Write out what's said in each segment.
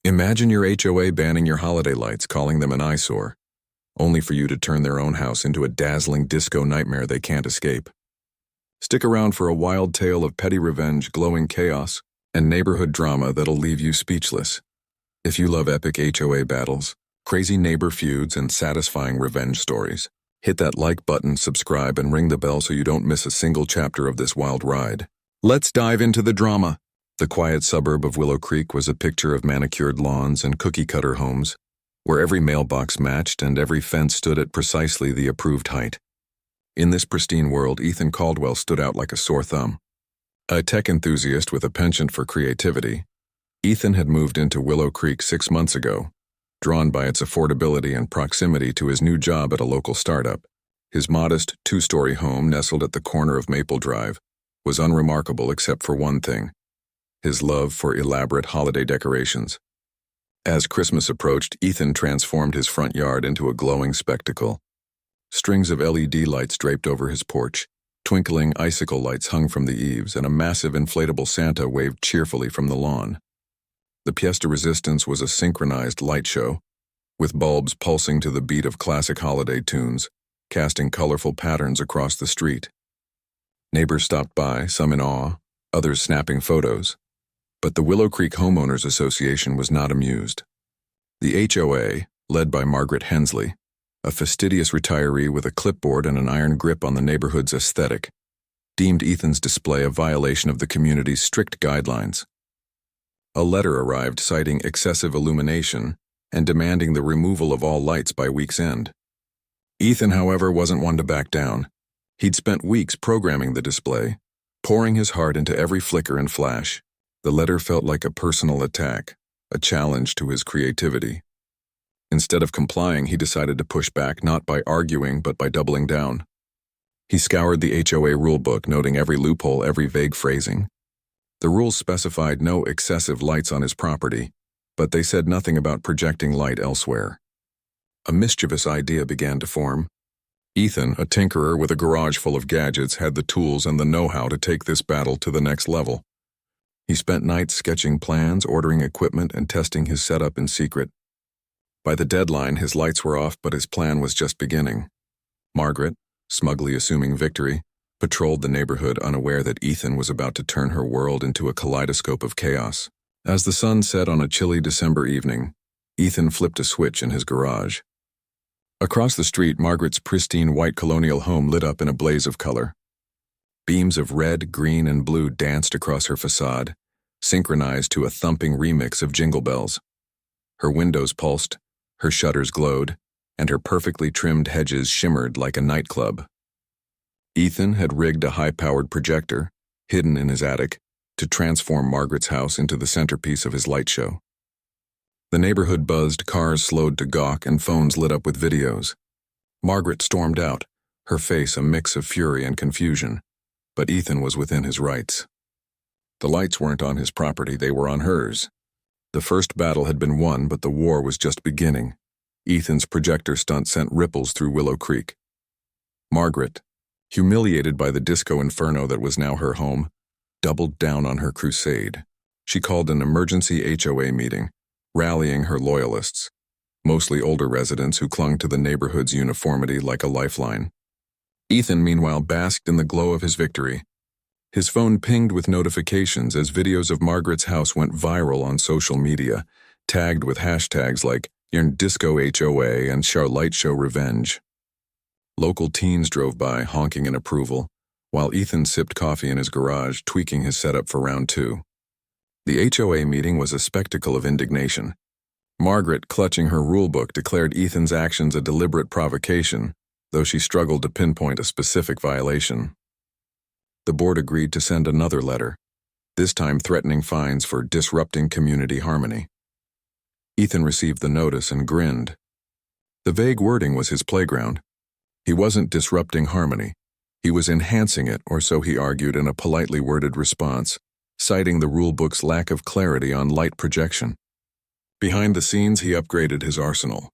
Imagine your HOA banning your holiday lights, calling them an eyesore, only for you to turn their own house into a dazzling disco nightmare they can't escape. Stick around for a wild tale of petty revenge, glowing chaos, and neighborhood drama that'll leave you speechless. If you love epic HOA battles, crazy neighbor feuds, and satisfying revenge stories, hit that like button, subscribe, and ring the bell so you don't miss a single chapter of this wild ride. Let's dive into the drama. The quiet suburb of Willow Creek was a picture of manicured lawns and cookie-cutter homes, where every mailbox matched and every fence stood at precisely the approved height. In this pristine world, Ethan Caldwell stood out like a sore thumb. A tech enthusiast with a penchant for creativity, Ethan had moved into Willow Creek 6 months ago, drawn by its affordability and proximity to his new job at a local startup. His modest, 2-story home nestled at the corner of Maple Drive was unremarkable except for one thing: his love for elaborate holiday decorations. As Christmas approached, Ethan transformed his front yard into a glowing spectacle. Strings of LED lights draped over his porch, twinkling icicle lights hung from the eaves, and a massive inflatable Santa waved cheerfully from the lawn. The pièce de résistance was a synchronized light show, with bulbs pulsing to the beat of classic holiday tunes, casting colorful patterns across the street. Neighbors stopped by, some in awe, others snapping photos. But the Willow Creek Homeowners Association was not amused. The HOA, led by Margaret Hensley, a fastidious retiree with a clipboard and an iron grip on the neighborhood's aesthetic, deemed Ethan's display a violation of the community's strict guidelines. A letter arrived citing excessive illumination and demanding the removal of all lights by week's end. Ethan, however, wasn't one to back down. He'd spent weeks programming the display, pouring his heart into every flicker and flash. The letter felt like a personal attack, a challenge to his creativity. Instead of complying, he decided to push back, not by arguing, but by doubling down. He scoured the HOA rulebook, noting every loophole, every vague phrasing. The rules specified no excessive lights on his property, but they said nothing about projecting light elsewhere. A mischievous idea began to form. Ethan, a tinkerer with a garage full of gadgets, had the tools and the know-how to take this battle to the next level. He spent nights sketching plans, ordering equipment, and testing his setup in secret. By the deadline, his lights were off, but his plan was just beginning. Margaret, smugly assuming victory, patrolled the neighborhood, unaware that Ethan was about to turn her world into a kaleidoscope of chaos. As the sun set on a chilly December evening, Ethan flipped a switch in his garage. Across the street, Margaret's pristine white colonial home lit up in a blaze of color. Beams of red, green, and blue danced across her facade, synchronized to a thumping remix of Jingle Bells. Her windows pulsed, her shutters glowed, and her perfectly trimmed hedges shimmered like a nightclub. Ethan had rigged a high-powered projector, hidden in his attic, to transform Margaret's house into the centerpiece of his light show. The neighborhood buzzed, cars slowed to gawk, and phones lit up with videos. Margaret stormed out, her face a mix of fury and confusion. But Ethan was within his rights. The lights weren't on his property, they were on hers. The first battle had been won, but the war was just beginning. Ethan's projector stunt sent ripples through Willow Creek. Margaret, humiliated by the disco inferno that was now her home, doubled down on her crusade. She called an emergency HOA meeting, rallying her loyalists, mostly older residents who clung to the neighborhood's uniformity like a lifeline. Ethan, meanwhile, basked in the glow of his victory. His phone pinged with notifications as videos of Margaret's house went viral on social media, tagged with hashtags like "Your Disco HOA" and "Charlotte Show Revenge." Local teens drove by, honking in approval, while Ethan sipped coffee in his garage, tweaking his setup for round 2. The HOA meeting was a spectacle of indignation. Margaret, clutching her rulebook, declared Ethan's actions a deliberate provocation, though she struggled to pinpoint a specific violation. The board agreed to send another letter, this time threatening fines for disrupting community harmony. Ethan received the notice and grinned. The vague wording was his playground. He wasn't disrupting harmony. He was enhancing it, or so he argued in a politely worded response, citing the rulebook's lack of clarity on light projection. Behind the scenes, he upgraded his arsenal.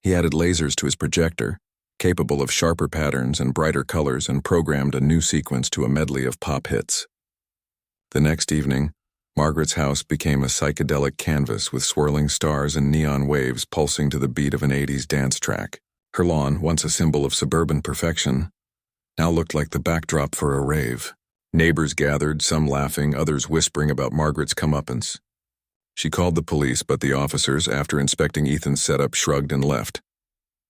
He added lasers to his projector, capable of sharper patterns and brighter colors, and programmed a new sequence to a medley of pop hits. The next evening, Margaret's house became a psychedelic canvas with swirling stars and neon waves pulsing to the beat of an 80s dance track. Her lawn, once a symbol of suburban perfection, now looked like the backdrop for a rave. Neighbors gathered, some laughing, others whispering about Margaret's comeuppance. She called the police, but the officers, after inspecting Ethan's setup, shrugged and left.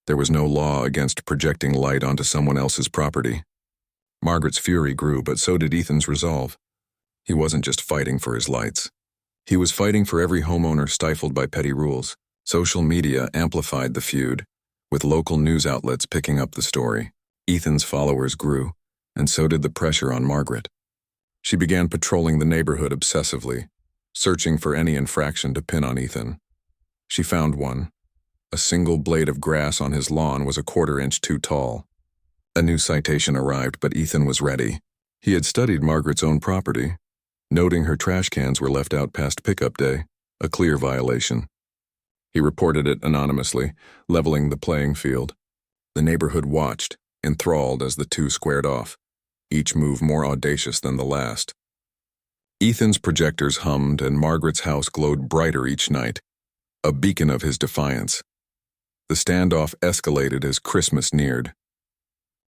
There was no law against projecting light onto someone else's property. Margaret's fury grew, but so did Ethan's resolve. He wasn't just fighting for his lights. He was fighting for every homeowner stifled by petty rules. Social media amplified the feud, with local news outlets picking up the story. Ethan's followers grew, and so did the pressure on Margaret. She began patrolling the neighborhood obsessively, searching for any infraction to pin on Ethan. She found one. A single blade of grass on his lawn was a quarter-inch too tall. A new citation arrived, but Ethan was ready. He had studied Margaret's own property, noting her trash cans were left out past pickup day, a clear violation. He reported it anonymously, leveling the playing field. The neighborhood watched, enthralled as the two squared off, each move more audacious than the last. Ethan's projectors hummed and Margaret's house glowed brighter each night, a beacon of his defiance. The standoff escalated as Christmas neared.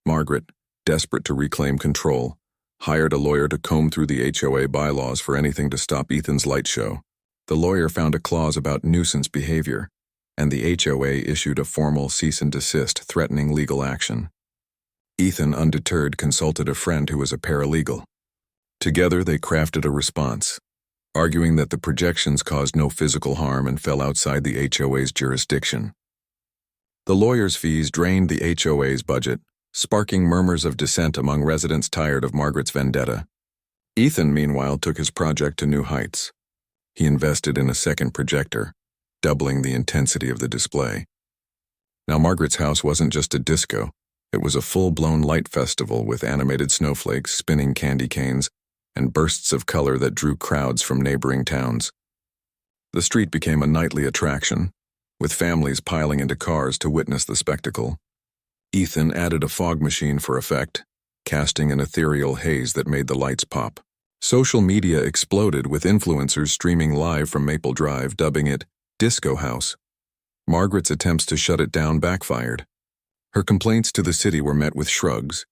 Margaret, desperate to reclaim control, hired a lawyer to comb through the HOA bylaws for anything to stop Ethan's light show. The lawyer found a clause about nuisance behavior, and the HOA issued a formal cease and desist threatening legal action. Ethan, undeterred, consulted a friend who was a paralegal. Together they crafted a response, arguing that the projections caused no physical harm and fell outside the HOA's jurisdiction. The lawyer's fees drained the HOA's budget, sparking murmurs of dissent among residents tired of Margaret's vendetta. Ethan, meanwhile, took his project to new heights. He invested in a second projector, doubling the intensity of the display. Now Margaret's house wasn't just a disco. It was a full-blown light festival with animated snowflakes, spinning candy canes, and bursts of color that drew crowds from neighboring towns. The street became a nightly attraction, with families piling into cars to witness the spectacle. Ethan added a fog machine for effect, casting an ethereal haze that made the lights pop. Social media exploded with influencers streaming live from Maple Drive, dubbing it Disco House. Margaret's attempts to shut it down backfired. Her complaints to the city were met with shrugs.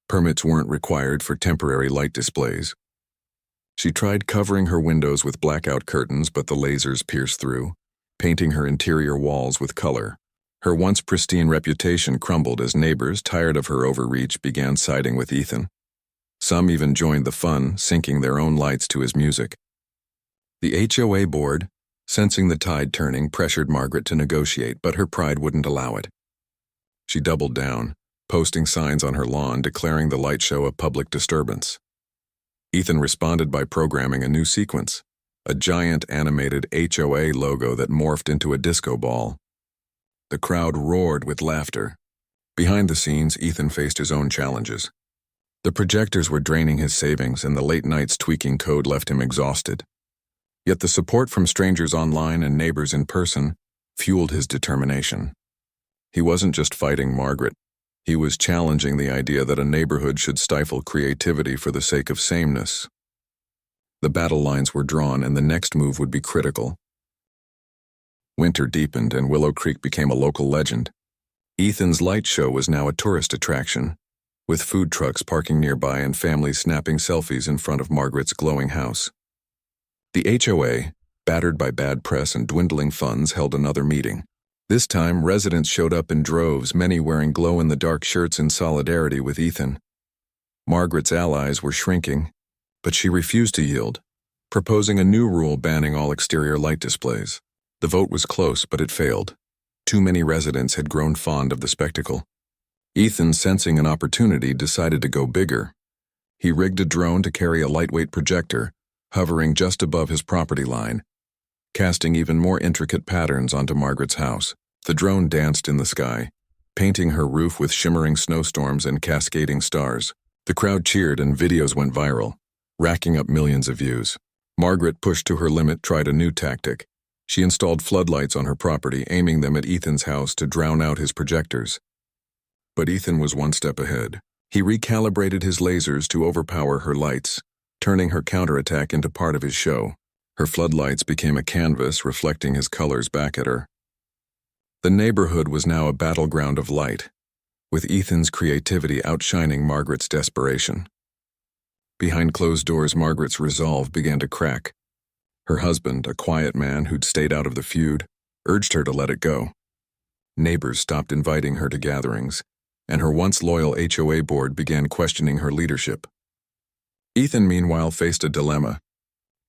Permits weren't required for temporary light displays. She tried covering her windows with blackout curtains, but the lasers pierced through, painting her interior walls with color. Her once pristine reputation crumbled as neighbors, tired of her overreach, began siding with Ethan. Some even joined the fun, syncing their own lights to his music. The HOA board, sensing the tide turning, pressured Margaret to negotiate, but her pride wouldn't allow it. She doubled down, posting signs on her lawn declaring the light show a public disturbance. Ethan responded by programming a new sequence, a giant animated HOA logo that morphed into a disco ball. The crowd roared with laughter. Behind the scenes, Ethan faced his own challenges. The projectors were draining his savings, and the late nights tweaking code left him exhausted. Yet the support from strangers online and neighbors in person fueled his determination. He wasn't just fighting Margaret. He was challenging the idea that a neighborhood should stifle creativity for the sake of sameness. The battle lines were drawn, and the next move would be critical. Winter deepened, and Willow Creek became a local legend. Ethan's light show was now a tourist attraction, with food trucks parking nearby and families snapping selfies in front of Margaret's glowing house. The HOA, battered by bad press and dwindling funds, held another meeting. This time, residents showed up in droves, many wearing glow-in-the-dark shirts in solidarity with Ethan. Margaret's allies were shrinking, but she refused to yield, proposing a new rule banning all exterior light displays. The vote was close, but it failed. Too many residents had grown fond of the spectacle. Ethan, sensing an opportunity, decided to go bigger. He rigged a drone to carry a lightweight projector, hovering just above his property line, casting even more intricate patterns onto Margaret's house. The drone danced in the sky, painting her roof with shimmering snowstorms and cascading stars. The crowd cheered and videos went viral, racking up millions of views. Margaret, pushed to her limit, tried a new tactic. She installed floodlights on her property, aiming them at Ethan's house to drown out his projectors. But Ethan was one step ahead. He recalibrated his lasers to overpower her lights, turning her counterattack into part of his show. Her floodlights became a canvas reflecting his colors back at her. The neighborhood was now a battleground of light, with Ethan's creativity outshining Margaret's desperation. Behind closed doors, Margaret's resolve began to crack. Her husband, a quiet man who'd stayed out of the feud, urged her to let it go. Neighbors stopped inviting her to gatherings, and her once loyal HOA board began questioning her leadership. Ethan, meanwhile, faced a dilemma.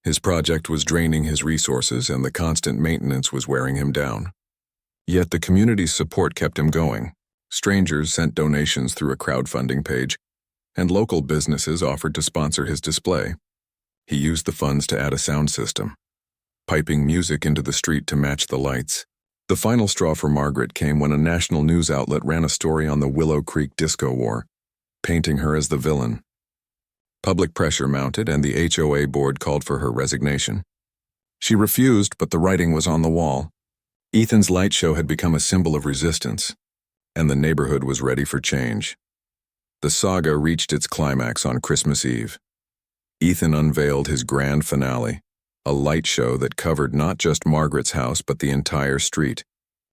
His project was draining his resources, and the constant maintenance was wearing him down. Yet the community's support kept him going. Strangers sent donations through a crowdfunding page, and local businesses offered to sponsor his display. He used the funds to add a sound system, piping music into the street to match the lights. The final straw for Margaret came when a national news outlet ran a story on the Willow Creek disco war, painting her as the villain. Public pressure mounted, and the HOA board called for her resignation. She refused, but the writing was on the wall. Ethan's light show had become a symbol of resistance, and the neighborhood was ready for change. The saga reached its climax on Christmas Eve. Ethan unveiled his grand finale, a light show that covered not just Margaret's house but the entire street,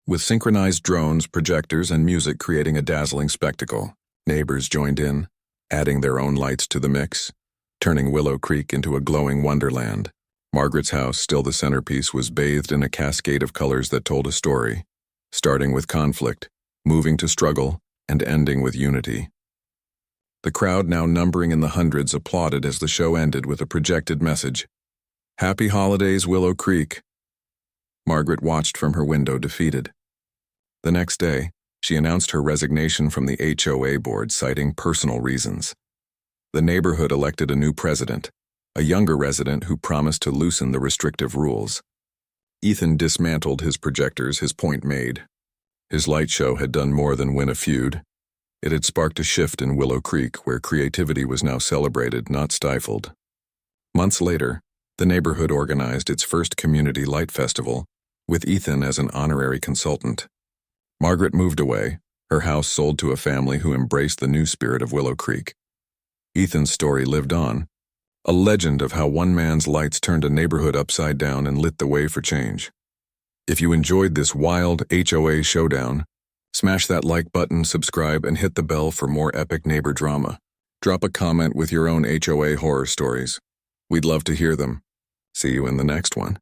with synchronized drones, projectors, and music creating a dazzling spectacle. Neighbors joined in, adding their own lights to the mix, turning Willow Creek into a glowing wonderland. Margaret's house, still the centerpiece, was bathed in a cascade of colors that told a story, starting with conflict, moving to struggle, and ending with unity. The crowd, now numbering in the hundreds, applauded as the show ended with a projected message: "Happy Holidays, Willow Creek." Margaret watched from her window, defeated. The next day, she announced her resignation from the HOA board, citing personal reasons. The neighborhood elected a new president, a younger resident who promised to loosen the restrictive rules. Ethan dismantled his projectors, his point made. His light show had done more than win a feud. It had sparked a shift in Willow Creek, where creativity was now celebrated, not stifled. Months later, the neighborhood organized its first community light festival, with Ethan as an honorary consultant. Margaret moved away, her house sold to a family who embraced the new spirit of Willow Creek. Ethan's story lived on, a legend of how one man's lights turned a neighborhood upside down and lit the way for change. If you enjoyed this wild HOA showdown, smash that like button, subscribe, and hit the bell for more epic neighbor drama. Drop a comment with your own HOA horror stories. We'd love to hear them. See you in the next one.